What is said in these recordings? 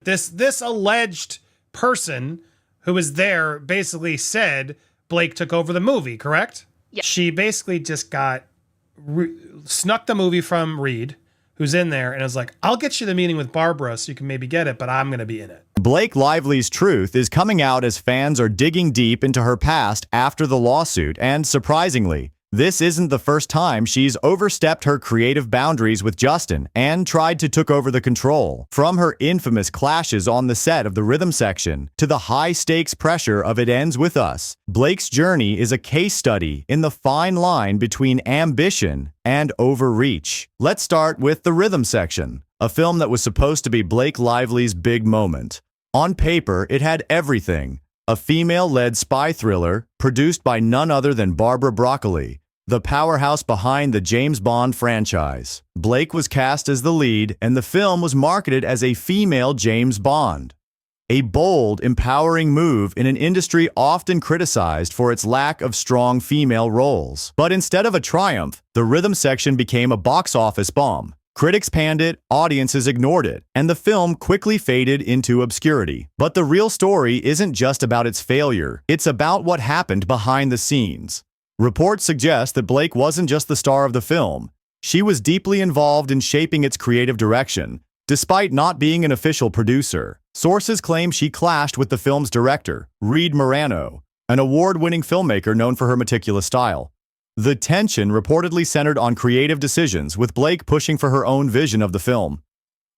This alleged person who was there basically said Blake took over the movie, correct? Yeah. She basically just snuck the movie from Reed, who's in there, and was like, I'll get you the meeting with Barbara so you can maybe get it, but I'm going to be in it. Blake Lively's truth is coming out as fans are digging deep into her past after the lawsuit, and surprisingly, this isn't the first time she's overstepped her creative boundaries with Justin and tried to took over the control. From her infamous clashes on the set of the rhythm section to the high-stakes pressure of It Ends With Us, Blake's journey is a case study in the fine line between ambition and overreach. Let's start with the rhythm section, a film that was supposed to be Blake Lively's big moment. On paper, it had everything. A female-led spy thriller produced by none other than Barbara Broccoli, the powerhouse behind the James Bond franchise. Blake was cast as the lead, and the film was marketed as a female James Bond. A bold, empowering move in an industry often criticized for its lack of strong female roles. But instead of a triumph, the rhythm section became a box office bomb. Critics panned it, audiences ignored it, and the film quickly faded into obscurity. But the real story isn't just about its failure, it's about what happened behind the scenes. Reports suggest that Blake wasn't just the star of the film. She was deeply involved in shaping its creative direction, despite not being an official producer. Sources claim she clashed with the film's director, Reed Morano, an award-winning filmmaker known for her meticulous style. The tension reportedly centered on creative decisions, with Blake pushing for her own vision of the film.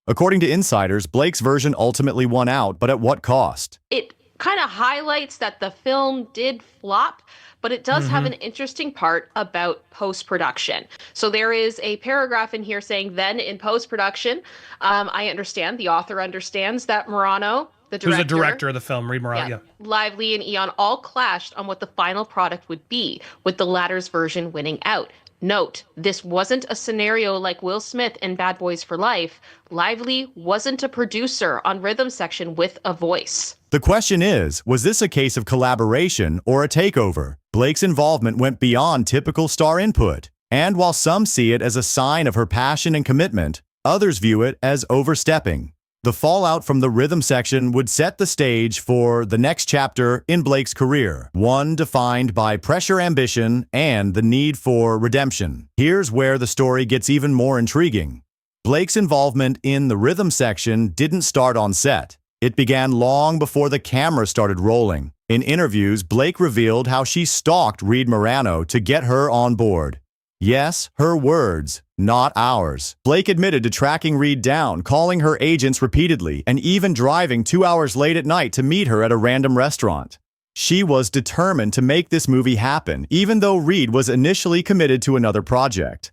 According to insiders, Blake's version ultimately won out, but at what cost? It kind of highlights that the film did flop, but it does have an interesting part about post-production. So there is a paragraph in here saying, then in post-production, I understand, the author understands that Morano, the director, who's the director of the film, Reed Morano, yeah. Lively and Eon all clashed on what the final product would be, with the latter's version winning out. Note, this wasn't a scenario like Will Smith in Bad Boys for Life. Lively wasn't a producer on rhythm section with a voice. The question is, was this a case of collaboration or a takeover? Blake's involvement went beyond typical star input, and while some see it as a sign of her passion and commitment, others view it as overstepping. The fallout from the rhythm section would set the stage for the next chapter in Blake's career, one defined by pressure, ambition, and the need for redemption. Here's where the story gets even more intriguing. Blake's involvement in the rhythm section didn't start on set. It began long before the camera started rolling. In interviews, Blake revealed how she stalked Reed Morano to get her on board. Yes, her words, not ours. Blake admitted to tracking Reed down, calling her agents repeatedly, and even driving 2 hours late at night to meet her at a random restaurant. She was determined to make this movie happen, even though Reed was initially committed to another project.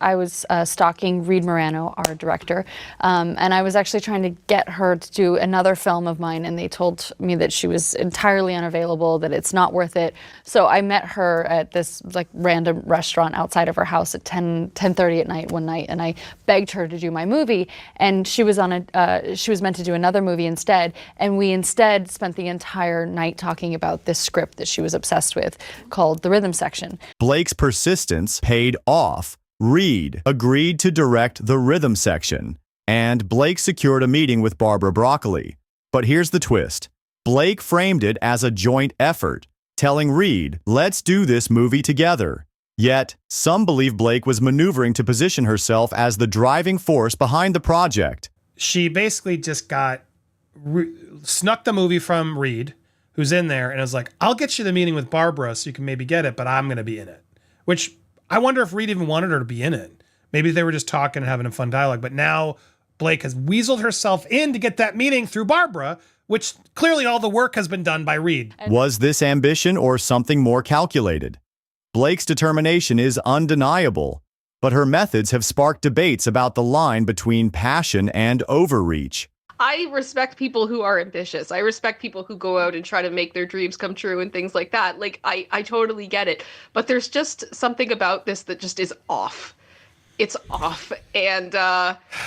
I was stalking Reed Morano, our director, and I was actually trying to get her to do another film of mine, and they told me that she was entirely unavailable, that it's not worth it. So I met her at this random restaurant outside of her house at 10:30 at night one night, and I begged her to do my movie, and she was meant to do another movie instead, and we instead spent the entire night talking about this script that she was obsessed with called The Rhythm Section. Blake's persistence paid off. Reed agreed to direct the rhythm section, and Blake secured a meeting with Barbara Broccoli. But here's the twist. Blake framed it as a joint effort, telling Reed, let's do this movie together. Yet, some believe Blake was maneuvering to position herself as the driving force behind the project. She basically just snuck the movie from Reed, who's in there, and was like, I'll get you the meeting with Barbara so you can maybe get it, but I'm going to be in it. Which, I wonder if Reed even wanted her to be in it. Maybe they were just talking and having a fun dialogue, but now Blake has weaseled herself in to get that meeting through Barbara, which clearly all the work has been done by Reed. Was this ambition or something more calculated? Blake's determination is undeniable, but her methods have sparked debates about the line between passion and overreach. I respect people who are ambitious. I respect people who go out and try to make their dreams come true and things like that. I totally get it. But there's just something about this that just is off. It's off. And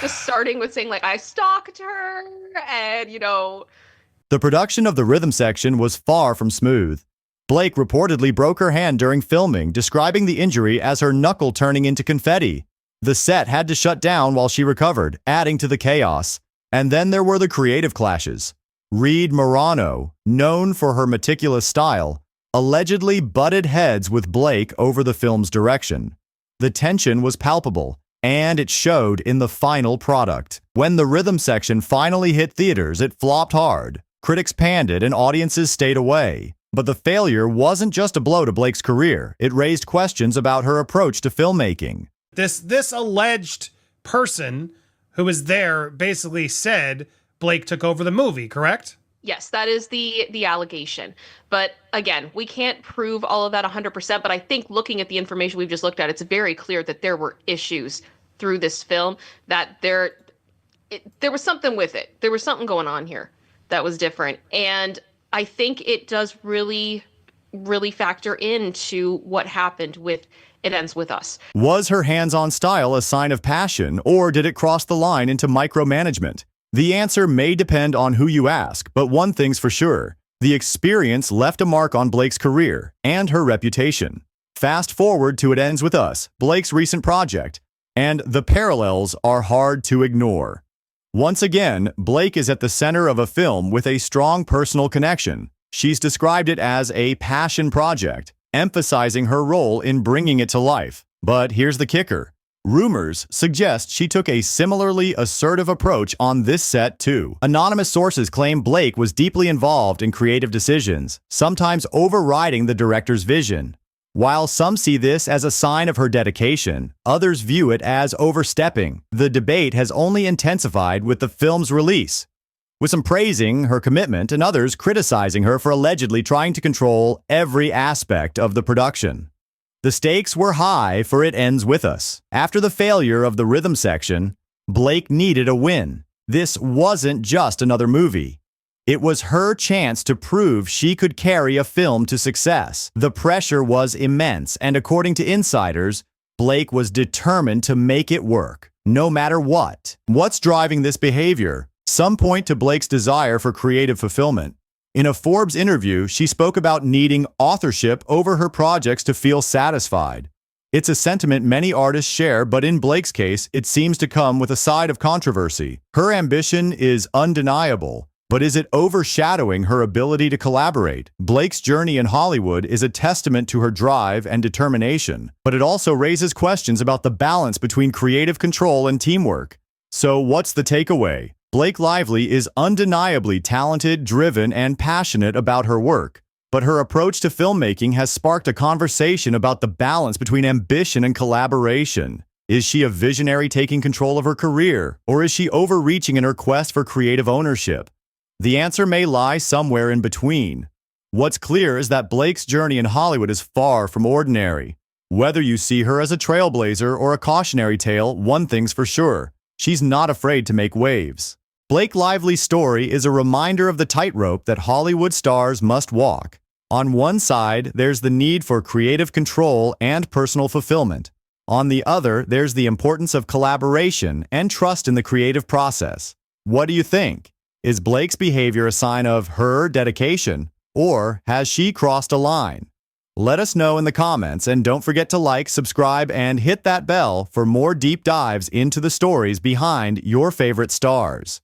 just starting with saying, I stalked her and, The production of the rhythm section was far from smooth. Blake reportedly broke her hand during filming, describing the injury as her knuckle turning into confetti. The set had to shut down while she recovered, adding to the chaos. And then there were the creative clashes. Reed Morano, known for her meticulous style, allegedly butted heads with Blake over the film's direction. The tension was palpable, and it showed in the final product. When the rhythm section finally hit theaters, it flopped hard. Critics panned it and audiences stayed away. But the failure wasn't just a blow to Blake's career. It raised questions about her approach to filmmaking. This alleged person who was there basically said Blake took over the movie, correct? Yes, that is the allegation. But again, we can't prove all of that 100%, but I think looking at the information we've just looked at, it's very clear that there were issues through this film, that there was something with it. There was something going on here that was different. And I think it does really, really factor into what happened with It Ends With Us. Was her hands-on style a sign of passion, or did it cross the line into micromanagement? The answer may depend on who you ask, but one thing's for sure. The experience left a mark on Blake's career and her reputation. Fast forward to It Ends With Us, Blake's recent project, and the parallels are hard to ignore. Once again, Blake is at the center of a film with a strong personal connection. She's described it as a passion project, emphasizing her role in bringing it to life. But here's the kicker. Rumors suggest she took a similarly assertive approach on this set too. Anonymous sources claim Blake was deeply involved in creative decisions, sometimes overriding the director's vision. While some see this as a sign of her dedication, others view it as overstepping. The debate has only intensified with the film's release, with some praising her commitment and others criticizing her for allegedly trying to control every aspect of the production. The stakes were high for It Ends With Us. After the failure of the rhythm section, Blake needed a win. This wasn't just another movie. It was her chance to prove she could carry a film to success. The pressure was immense, and according to insiders, Blake was determined to make it work, no matter what. What's driving this behavior? Some point to Blake's desire for creative fulfillment. In a Forbes interview, she spoke about needing authorship over her projects to feel satisfied. It's a sentiment many artists share, but in Blake's case, it seems to come with a side of controversy. Her ambition is undeniable, but is it overshadowing her ability to collaborate? Blake's journey in Hollywood is a testament to her drive and determination, but it also raises questions about the balance between creative control and teamwork. So what's the takeaway? Blake Lively is undeniably talented, driven, and passionate about her work, but her approach to filmmaking has sparked a conversation about the balance between ambition and collaboration. Is she a visionary taking control of her career, or is she overreaching in her quest for creative ownership? The answer may lie somewhere in between. What's clear is that Blake's journey in Hollywood is far from ordinary. Whether you see her as a trailblazer or a cautionary tale, one thing's for sure: she's not afraid to make waves. Blake Lively's story is a reminder of the tightrope that Hollywood stars must walk. On one side, there's the need for creative control and personal fulfillment. On the other, there's the importance of collaboration and trust in the creative process. What do you think? Is Blake's behavior a sign of her dedication, or has she crossed a line? Let us know in the comments, and don't forget to like, subscribe, and hit that bell for more deep dives into the stories behind your favorite stars.